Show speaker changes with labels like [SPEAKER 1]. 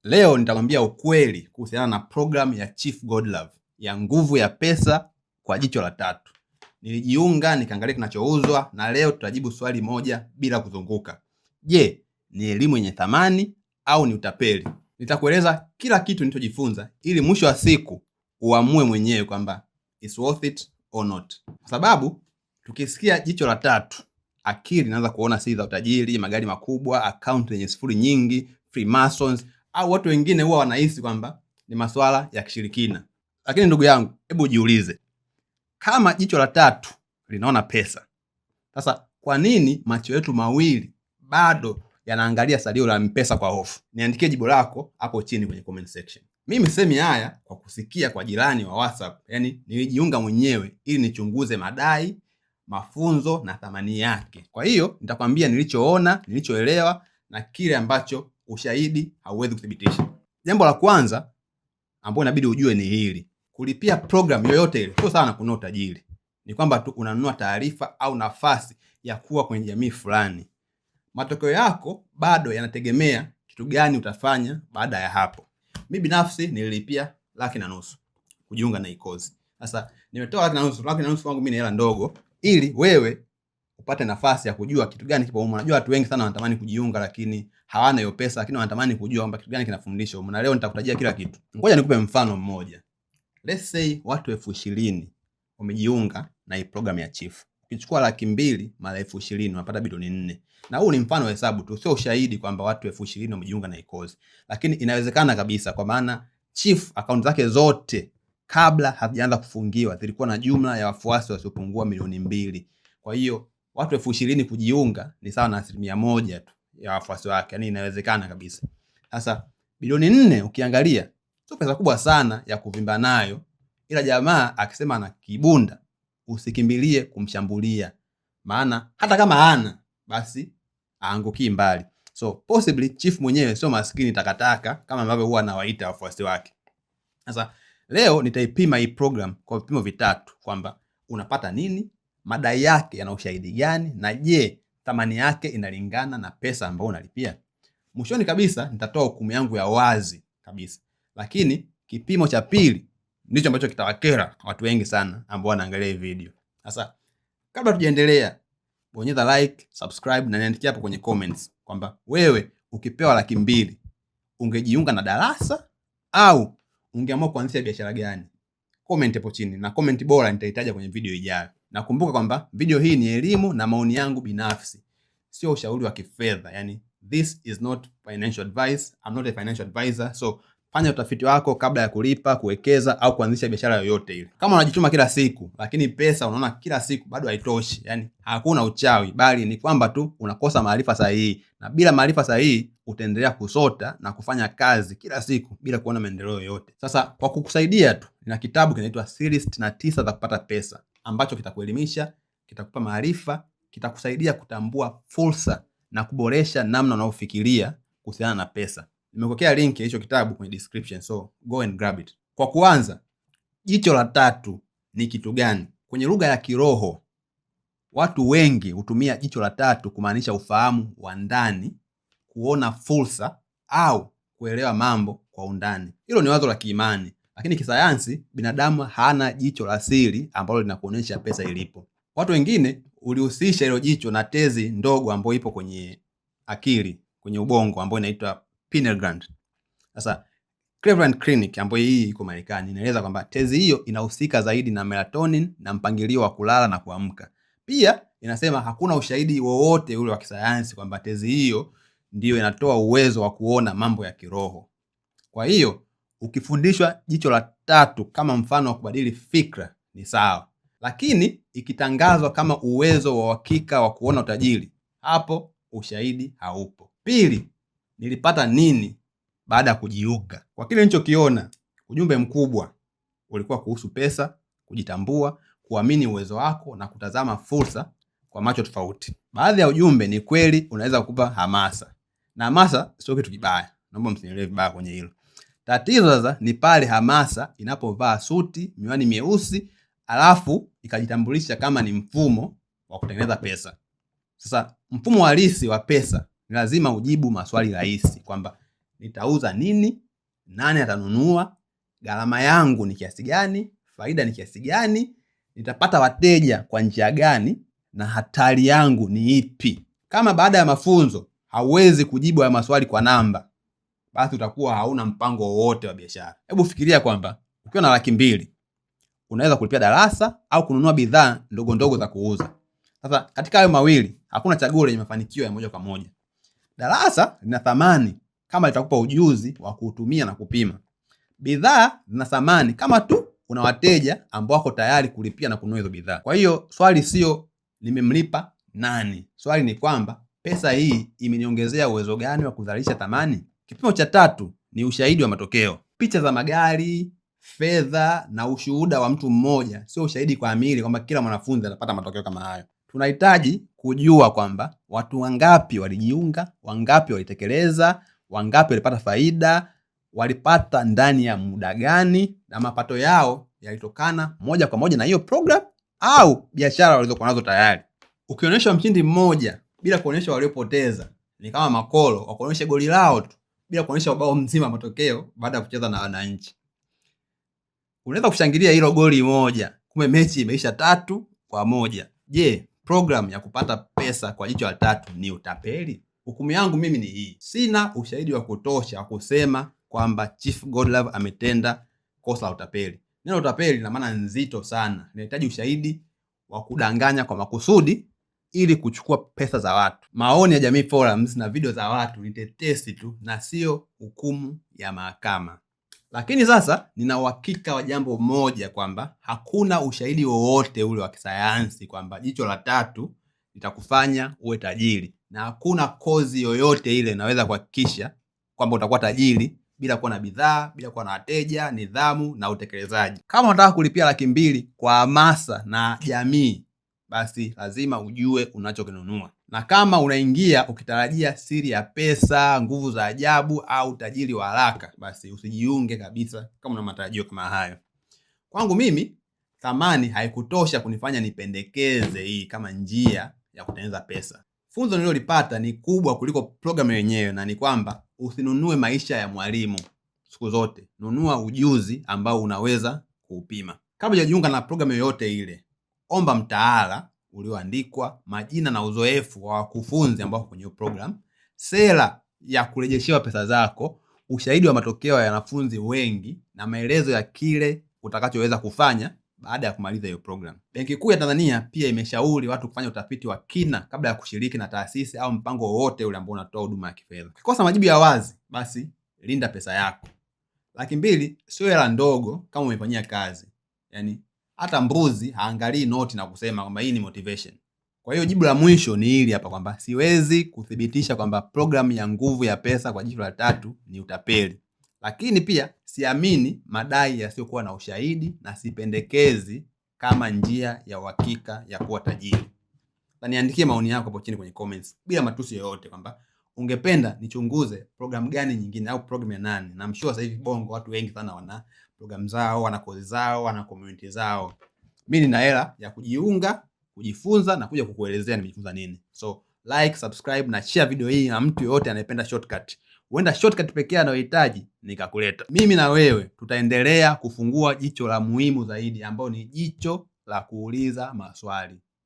[SPEAKER 1] Leo nitakwambia ukweli kuhusiana na program ya Chief Godlove ya nguvu ya pesa kwa jicho la tatu. Nilijiunga nikaangalia kinachouzwa na leo tutajibu swali moja bila kuzunguka. Je, ni elimu yenye thamani au ni utapeli? Nitakueleza kila kitu nilichojifunza ili mwisho wa siku uamue mwenyewe kwamba it's worth it or not. Kwa sababu tukisikia jicho la tatu, akili inaanza kuona siri za utajiri, magari makubwa, account zenye sifuri nyingi, Freemasons au watu wengine huwa wanahisi kwamba ni masuala ya kishirikina. Lakini ndugu yangu, hebu jiulize, kama jicho la tatu linaona pesa, sasa kwa nini macho yetu mawili bado yanaangalia salio la M-Pesa kwa hofu? Niandikie jibu lako hapo chini kwenye comment section. Mimi semi haya kwa kusikia kwa jirani wa WhatsApp, yani nilijiunga mwenyewe ili nichunguze madai, mafunzo na thamani yake. Kwa hiyo nitakwambia nilichoona, nilichoelewa na kile ambacho ushahidi hauwezi kuthibitisha. Jambo la kwanza ambalo inabidi ujue ni hili: kulipia program yoyote ile sio sawa na kununua utajiri. Ni kwamba tu unanunua taarifa au nafasi ya kuwa kwenye jamii fulani. Matokeo yako bado yanategemea kitu gani utafanya baada ya hapo. Mimi binafsi nililipia $150,000 kujiunga na hii course. Sasa nimetoa $150,000 kwangu mimi ni hela ndogo, ili wewe upate nafasi ya kujua kitu gani kipo huko. Unajua watu wengi sana wanatamani kujiunga lakini hawana hiyo pesa, lakini wanatamani kujua kwamba kitu gani kinafundishwa huko. Na leo nitakutajia kila kitu. Ngoja nikupe mfano mmoja. Let's say watu 20,000 wamejiunga na hii program ya Chief. Ukichukua $200,000 mara 20,000 unapata bilioni 4. Na huu ni mfano wa hesabu tu, sio ushahidi kwamba watu 20,000 wamejiunga na hii course. Lakini inawezekana kabisa, kwa maana Chief account zake zote kabla hazijaanza kufungiwa zilikuwa na jumla ya wafuasi wasiopungua milioni 2. Kwa hiyo watu 20,000 kujiunga ni sawa na 1% tu ya wafuasi wake. Yani inawezekana kabisa. Sasa bilioni 4 ukiangalia sio pesa kubwa sana ya kuvimba nayo, ila jamaa akisema ana kibunda usikimbilie kumshambulia, maana hata kama hana basi aanguki mbali. So possibly Chief mwenyewe sio maskini takataka kama ambavyo huwa anawaita wafuasi wake. Sasa leo nitaipima hii program kwa vipimo vitatu, kwamba unapata nini, madai yake yana ushahidi gani, na je, thamani yake inalingana na pesa ambayo unalipia. Mwishoni kabisa nitatoa hukumu yangu ya wazi kabisa. Lakini kipimo cha pili ndicho ambacho kitawakera watu wengi sana ambao wanaangalia hii video. Sasa kabla tujaendelea, bonyeza like, subscribe na niandikie hapo kwenye comments kwamba wewe ukipewa $200,000 ungejiunga na darasa au ungeamua kuanzisha biashara gani? Comment hapo chini, na comment bora nitahitaji kwenye video ijayo. Na kumbuka kwamba video hii ni elimu na maoni yangu binafsi, sio ushauri wa kifedha. Yani this is not financial advice. I'm not a financial advisor. So fanya utafiti wako kabla ya kulipa, kuwekeza au kuanzisha biashara yoyote ile. Kama unajituma kila siku lakini pesa unaona kila siku bado haitoshi, yani hakuna uchawi, bali ni kwamba tu unakosa maarifa sahihi. Na bila maarifa sahihi utaendelea kusota na kufanya kazi kila siku bila kuona maendeleo yoyote. Sasa kwa kukusaidia tu, nina kitabu kinaitwa Siri 69 za kupata pesa, ambacho kitakuelimisha, kitakupa maarifa, kitakusaidia kutambua fursa na kuboresha namna unayofikiria kuhusiana na pesa. Nimekuwekea link ya hicho kitabu kwenye description, so go and grab it. Kwa kuanza, jicho la tatu ni kitu gani? Kwenye lugha ya kiroho, watu wengi hutumia jicho la tatu kumaanisha ufahamu wa ndani, kuona fursa au kuelewa mambo kwa undani. Hilo ni wazo la kiimani, lakini kisayansi binadamu hana jicho la siri ambalo linakuonyesha pesa ilipo. Watu wengine ulihusisha hilo jicho na tezi ndogo ambayo ipo kwenye akili, kwenye ubongo, ambayo inaitwa pineal gland. Sasa Cleveland Clinic ambayo hii iko Marekani inaeleza kwamba tezi hiyo inahusika zaidi na melatonin na mpangilio wa kulala na kuamka. Pia inasema hakuna ushahidi wowote ule wa kisayansi kwamba tezi hiyo ndio inatoa uwezo wa kuona mambo ya kiroho. Kwa hiyo ukifundishwa jicho la tatu kama mfano wa kubadili fikra ni sawa, lakini ikitangazwa kama uwezo wa uhakika wa kuona utajiri, hapo ushahidi haupo. Pili, nilipata nini baada ya kujiunga? Kwa kile nilichokiona, ujumbe mkubwa ulikuwa kuhusu pesa, kujitambua, kuamini uwezo wako na kutazama fursa kwa macho tofauti. Baadhi ya ujumbe ni kweli unaweza kukupa hamasa. Na hamasa sio kitu kibaya. Naomba msinielewe vibaya kwenye hilo. Tatizo sasa ni pale hamasa inapovaa suti, miwani mieusi, alafu ikajitambulisha kama ni mfumo wa kutengeneza pesa. Sasa mfumo halisi wa pesa ni lazima ujibu maswali rahisi, kwamba nitauza nini, nani atanunua, gharama yangu ni kiasi gani, faida ni kiasi gani, nitapata wateja kwa njia gani, na hatari yangu ni ipi. Kama baada ya mafunzo hauwezi kujibu haya maswali kwa namba, basi utakuwa hauna mpango wowote wa biashara. Hebu fikiria kwamba ukiwa na Laki2 unaweza kulipia darasa au kununua bidhaa ndogo ndogo za kuuza. Sasa katika hayo mawili hakuna chaguo lenye mafanikio ya moja kwa moja. Darasa lina thamani kama litakupa ujuzi wa kutumia na kupima. Bidhaa zina thamani kama tu una wateja ambao wako tayari kulipia na kununua hizo bidhaa. Kwa hiyo swali sio nimemlipa nani. Swali ni kwamba pesa hii imeniongezea uwezo gani wa kuzalisha thamani? Kipimo cha 3 ni ushahidi wa matokeo. Picha za magari, fedha na ushuhuda wa mtu mmoja sio ushahidi kamili kwamba kila mwanafunzi atapata matokeo kama hayo. Tunahitaji kujua kwamba watu wangapi walijiunga, wangapi walitekeleza, wangapi walipata faida, walipata ndani ya muda gani, na mapato yao yalitokana moja kwa moja na hiyo program au biashara walizokuwa nazo tayari. Ukionyesha mshindi mmoja bila kuonyesha waliopoteza, ni kama makolo wakuonyesha goli lao tu bila kuonyesha ubao mzima matokeo baada ya kucheza na wananchi. Unaweza kushangilia hilo goli moja, kumbe mechi imeisha 3-1. Je, program ya kupata pesa kwa jicho la tatu ni utapeli? Hukumu yangu mimi ni hii. Sina ushahidi wa kutosha wa kusema kwamba Chief Godlove ametenda kosa la utapeli. Neno utapeli lina maana nzito sana. Inahitaji ushahidi wa kudanganya kwa makusudi ili kuchukua pesa za watu. Maoni ya Jamii Forums na video za watu ni tetesi tu na sio hukumu ya mahakama. Lakini sasa nina uhakika wa jambo moja, kwamba hakuna ushahidi wowote ule wa kisayansi kwamba jicho la tatu litakufanya uwe tajiri, na hakuna kozi yoyote ile inaweza kuhakikisha kwamba utakuwa tajiri bila kuwa na bidhaa, bila kuwa na wateja, nidhamu na utekelezaji. Kama unataka kulipia Laki2 kwa hamasa na jamii, basi lazima ujue unachokinunua. Na kama unaingia ukitarajia siri ya pesa, nguvu za ajabu au tajiri wa haraka, basi usijiunge kabisa kama una matarajio kama hayo. Kwangu mimi, thamani haikutosha kunifanya nipendekeze hii kama njia ya kutengeneza pesa. Funzo nililolipata ni kubwa kuliko program yenyewe, na ni kwamba usinunue maisha ya mwalimu. Siku zote nunua ujuzi ambao unaweza kuupima. Kabla hujajiunga na program yoyote ile, omba mtaala ulioandikwa, majina na uzoefu wa wakufunzi ambao kwenye program, sera ya kurejeshewa pesa zako, ushahidi wa matokeo ya wanafunzi wengi, na maelezo ya kile utakachoweza kufanya baada ya kumaliza hiyo program. Benki Kuu ya Tanzania pia imeshauri watu kufanya utafiti wa kina kabla ya kushiriki na taasisi au mpango wowote ule ambao unatoa huduma ya kifedha. Ukikosa majibu ya wazi, basi linda pesa yako. Laki2 sio hela ndogo kama umefanyia kazi. Yaani hata mbuzi haangalii noti na kusema kwamba hii ni motivation. Kwa hiyo jibu la mwisho ni hili hapa, kwamba siwezi kuthibitisha kwamba program ya nguvu ya pesa kwa jicho la tatu ni utapeli. Lakini pia siamini madai yasiyokuwa na ushahidi, na sipendekezi kama njia ya uhakika ya kuwa tajiri. Na niandikie maoni yako hapo chini kwenye comments bila matusi yoyote, kwamba ungependa nichunguze program gani nyingine au program ya nani. Na I'm sure sasa hivi Bongo watu wengi sana wana program zao, wana kozi zao, wana community zao. Mimi nina hela ya kujiunga, kujifunza na kuja kukuelezea nimejifunza nini. So like, subscribe na share video hii na mtu yoyote anayependa shortcut. Huenda shortcut pekee anayohitaji nikakuleta. Mimi na wewe tutaendelea kufungua jicho la muhimu zaidi, ambao ni jicho la kuuliza maswali.